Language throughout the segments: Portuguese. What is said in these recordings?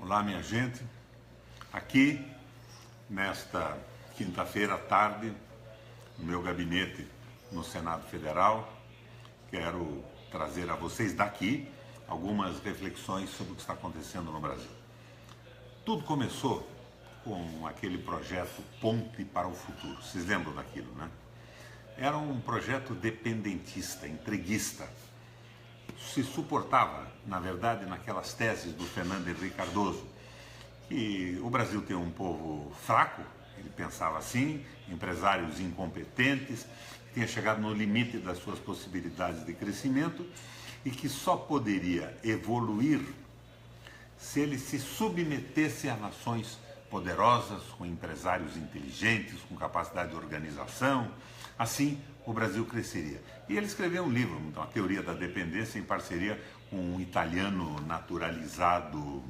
Olá, minha gente. Aqui, nesta quinta-feira à tarde, no meu gabinete no Senado Federal, quero trazer a vocês daqui algumas reflexões sobre o que está acontecendo no Brasil. Tudo começou com aquele projeto Ponte para o Futuro. Vocês lembram daquilo, né? Era um projeto dependentista, entreguista. Se suportava, na verdade, naquelas teses do Fernando Henrique Cardoso, que o Brasil tem um povo fraco, ele pensava assim, empresários incompetentes, que tinha chegado no limite das suas possibilidades de crescimento e que só poderia evoluir se ele se submetesse a nações poderosas, com empresários inteligentes, com capacidade de organização. Assim, o Brasil cresceria. E ele escreveu um livro, então, A Teoria da Dependência, em parceria com um italiano naturalizado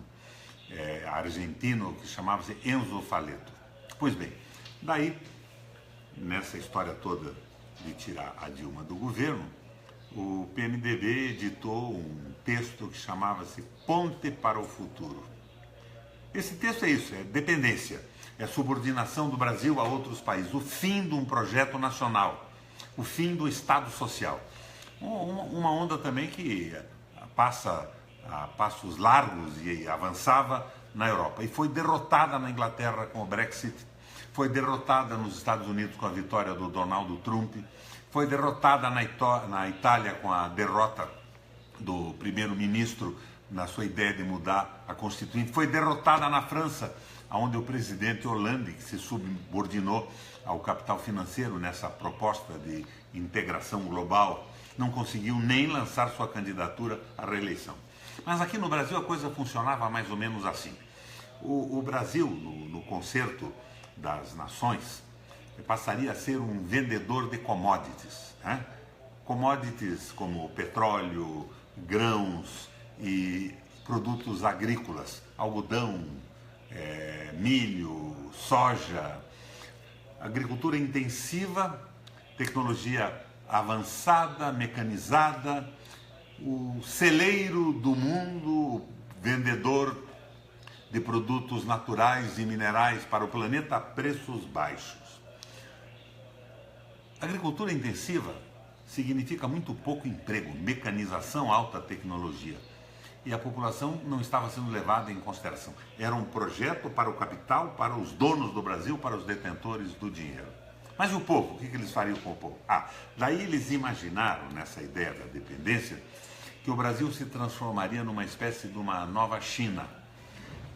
argentino que chamava-se Enzo Faleto. Pois bem, daí, nessa história toda de tirar a Dilma do governo, o PMDB editou um texto que chamava-se Ponte para o Futuro. Esse texto é isso, é dependência, é subordinação do Brasil a outros países, o fim de um projeto nacional, o fim do Estado Social. Uma onda também que passa a passos largos e avançava na Europa. E foi derrotada na Inglaterra com o Brexit, foi derrotada nos Estados Unidos com a vitória do Donald Trump, foi derrotada na Itália com a derrota do primeiro-ministro na sua ideia de mudar a Constituinte, foi derrotada na França, onde o presidente Hollande, que se subordinou ao capital financeiro nessa proposta de integração global, não conseguiu nem lançar sua candidatura à reeleição. Mas aqui no Brasil a coisa funcionava mais ou menos assim. O Brasil, no concerto das nações, passaria a ser um vendedor de commodities, né? Commodities como petróleo, grãos e produtos agrícolas, algodão, milho, soja, agricultura intensiva, tecnologia avançada, mecanizada, o celeiro do mundo, o vendedor de produtos naturais e minerais para o planeta a preços baixos. Agricultura intensiva significa muito pouco emprego, mecanização, alta tecnologia. E a população não estava sendo levada em consideração. Era um projeto para o capital, para os donos do Brasil, para os detentores do dinheiro. Mas e o povo? O que eles fariam com o povo? Daí eles imaginaram, nessa ideia da dependência, que o Brasil se transformaria numa espécie de uma nova China.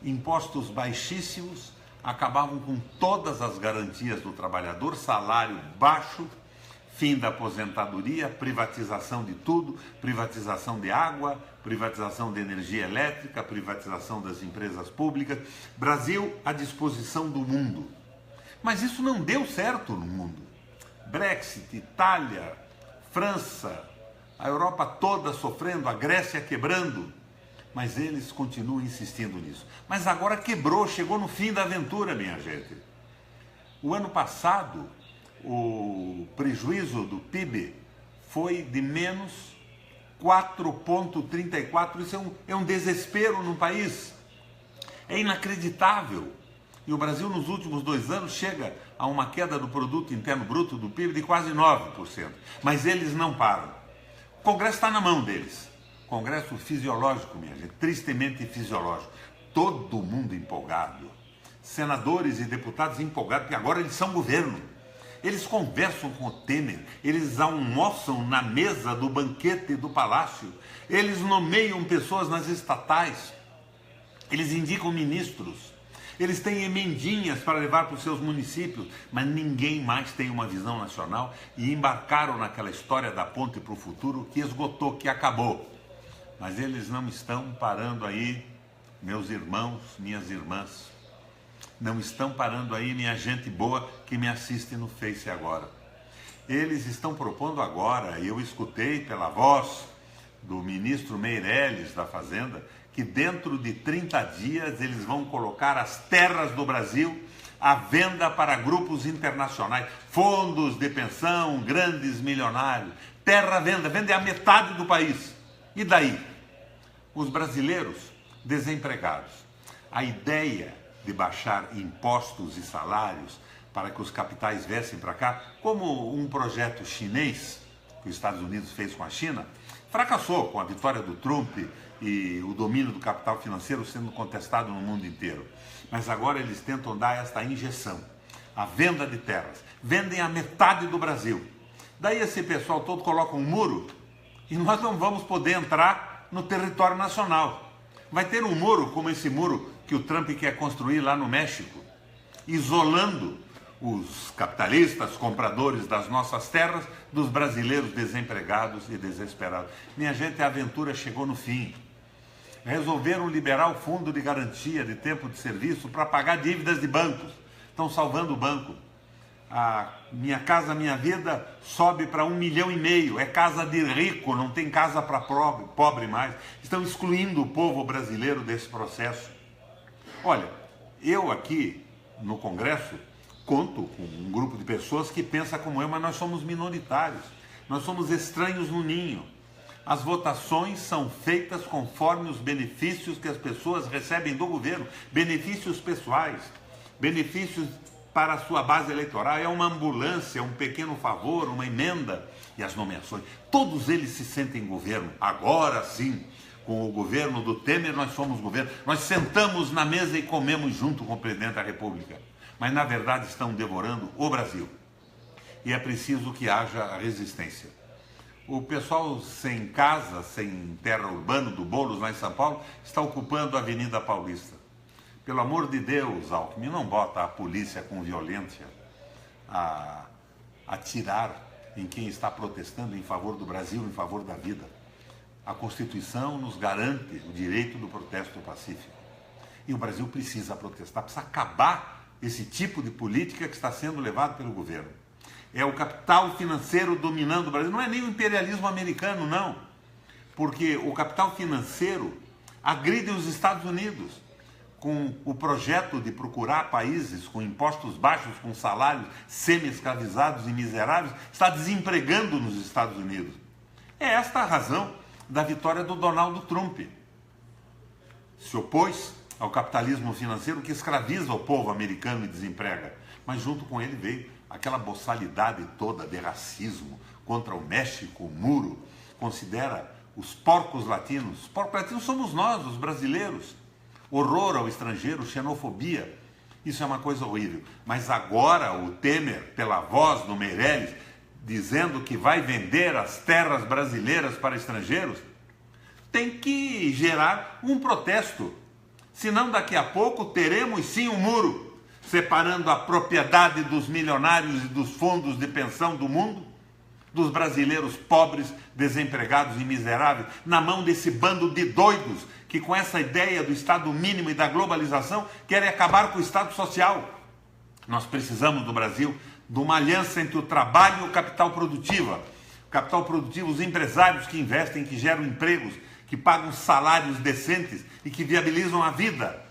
Impostos baixíssimos acabavam com todas as garantias do trabalhador, salário baixo, fim da aposentadoria, privatização de tudo, privatização de água, privatização de energia elétrica, privatização das empresas públicas. Brasil à disposição do mundo. Mas isso não deu certo no mundo. Brexit, Itália, França, a Europa toda sofrendo, a Grécia quebrando. Mas eles continuam insistindo nisso. Mas agora quebrou, chegou no fim da aventura, minha gente. O ano passado, o prejuízo do PIB foi de menos 4,34. Isso é um desespero no país. É inacreditável. E o Brasil, nos últimos 2 anos, chega a uma queda do produto interno bruto do PIB de quase 9%. Mas eles não param. O Congresso está na mão deles. Congresso fisiológico, minha gente, tristemente fisiológico. Todo mundo empolgado. Senadores e deputados empolgados, porque agora eles são governo. Eles conversam com o Temer, eles almoçam na mesa do banquete do palácio, eles nomeiam pessoas nas estatais, eles indicam ministros, eles têm emendinhas para levar para os seus municípios, mas ninguém mais tem uma visão nacional e embarcaram naquela história da ponte para o futuro que esgotou, que acabou. Mas eles não estão parando aí, meus irmãos, minhas irmãs. Não estão parando aí, minha gente boa que me assiste no Face agora. Eles estão propondo agora, e eu escutei pela voz do ministro Meirelles da Fazenda, que dentro de 30 dias eles vão colocar as terras do Brasil à venda para grupos internacionais, fundos de pensão, grandes milionários. Terra à venda, vende a metade do país. E daí? Os brasileiros desempregados. A ideia de baixar impostos e salários para que os capitais viessem para cá, como um projeto chinês que os Estados Unidos fez com a China, fracassou com a vitória do Trump e o domínio do capital financeiro sendo contestado no mundo inteiro. Mas agora eles tentam dar esta injeção, a venda de terras. Vendem a metade do Brasil. Daí esse pessoal todo coloca um muro e nós não vamos poder entrar no território nacional. Vai ter um muro como esse muro que o Trump quer construir lá no México, isolando os capitalistas, compradores das nossas terras, dos brasileiros desempregados e desesperados. Minha gente, a aventura chegou no fim. Resolveram liberar o fundo de garantia de tempo de serviço para pagar dívidas de bancos. Estão salvando o banco. A Minha Casa Minha Vida sobe para 1,5 milhão. É casa de rico, não tem casa para pobre mais. Estão excluindo o povo brasileiro desse processo. Olha, eu aqui no Congresso conto com um grupo de pessoas que pensa como eu, mas nós somos minoritários. Nós somos estranhos no ninho. As votações são feitas conforme os benefícios que as pessoas recebem do governo. Benefícios pessoais, benefícios para a sua base eleitoral. É uma ambulância, um pequeno favor, uma emenda. E as nomeações. Todos eles se sentem governo. Agora sim, com o governo do Temer, nós somos governo. Nós sentamos na mesa e comemos junto com o presidente da República. Mas na verdade estão devorando o Brasil. E é preciso que haja resistência. O pessoal sem casa, sem terra urbana do Boulos, lá em São Paulo, está ocupando a Avenida Paulista. Pelo amor de Deus, Alckmin, não bota a polícia com violência a atirar em quem está protestando em favor do Brasil, em favor da vida. A Constituição nos garante o direito do protesto pacífico. E o Brasil precisa protestar, precisa acabar esse tipo de política que está sendo levado pelo governo. É o capital financeiro dominando o Brasil. Não é nem o imperialismo americano, não. Porque o capital financeiro agride os Estados Unidos com o projeto de procurar países com impostos baixos, com salários semi-escravizados e miseráveis, está desempregando nos Estados Unidos. É esta a razão da vitória do Donald Trump. Se opôs ao capitalismo financeiro que escraviza o povo americano e desemprega. Mas junto com ele veio aquela boçalidade toda de racismo contra o México, o muro, considera os porcos latinos. Os porcos latinos somos nós, os brasileiros. Horror ao estrangeiro, xenofobia. Isso é uma coisa horrível. Mas agora o Temer, pela voz do Meirelles, dizendo que vai vender as terras brasileiras para estrangeiros, tem que gerar um protesto. Senão daqui a pouco teremos sim um muro, separando a propriedade dos milionários e dos fundos de pensão do mundo, dos brasileiros pobres, desempregados e miseráveis, na mão desse bando de doidos que com essa ideia do Estado mínimo e da globalização querem acabar com o Estado social. Nós precisamos do Brasil de uma aliança entre o trabalho e o capital produtivo. O capital produtivo, os empresários que investem, que geram empregos, que pagam salários decentes e que viabilizam a vida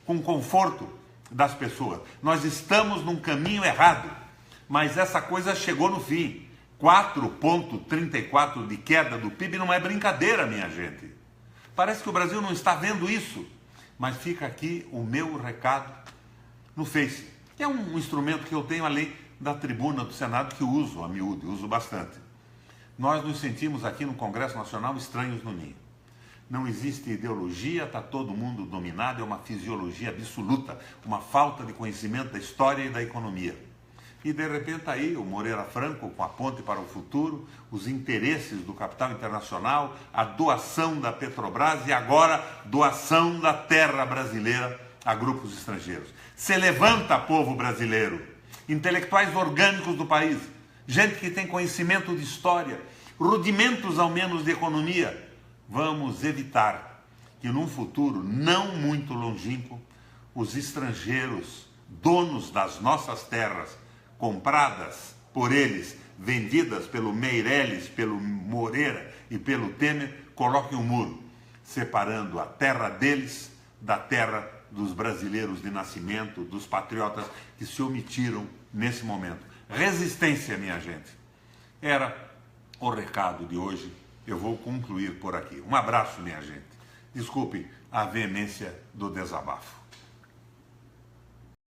com conforto das pessoas. Nós estamos num caminho errado, mas essa coisa chegou no fim. 4,34 de queda do PIB não é brincadeira, minha gente. Parece que o Brasil não está vendo isso, mas fica aqui o meu recado no Face, que é um instrumento que eu tenho além da tribuna do Senado, que eu uso a miúde, uso bastante. Nós nos sentimos aqui no Congresso Nacional estranhos no ninho. Não existe ideologia, está todo mundo dominado, é uma fisiologia absoluta, uma falta de conhecimento da história e da economia. E de repente aí o Moreira Franco, com a ponte para o futuro, os interesses do capital internacional, a doação da Petrobras e agora doação da terra brasileira a grupos estrangeiros. Se levanta, povo brasileiro, intelectuais orgânicos do país, gente que tem conhecimento de história, rudimentos ao menos de economia. Vamos evitar que num futuro não muito longínquo, os estrangeiros, donos das nossas terras, compradas por eles, vendidas pelo Meirelles, pelo Moreira e pelo Temer, coloquem um muro, separando a terra deles da terra dos brasileiros de nascimento, dos patriotas que se omitiram nesse momento. Resistência, minha gente. Era o recado de hoje. Eu vou concluir por aqui. Um abraço, minha gente. Desculpe a veemência do desabafo.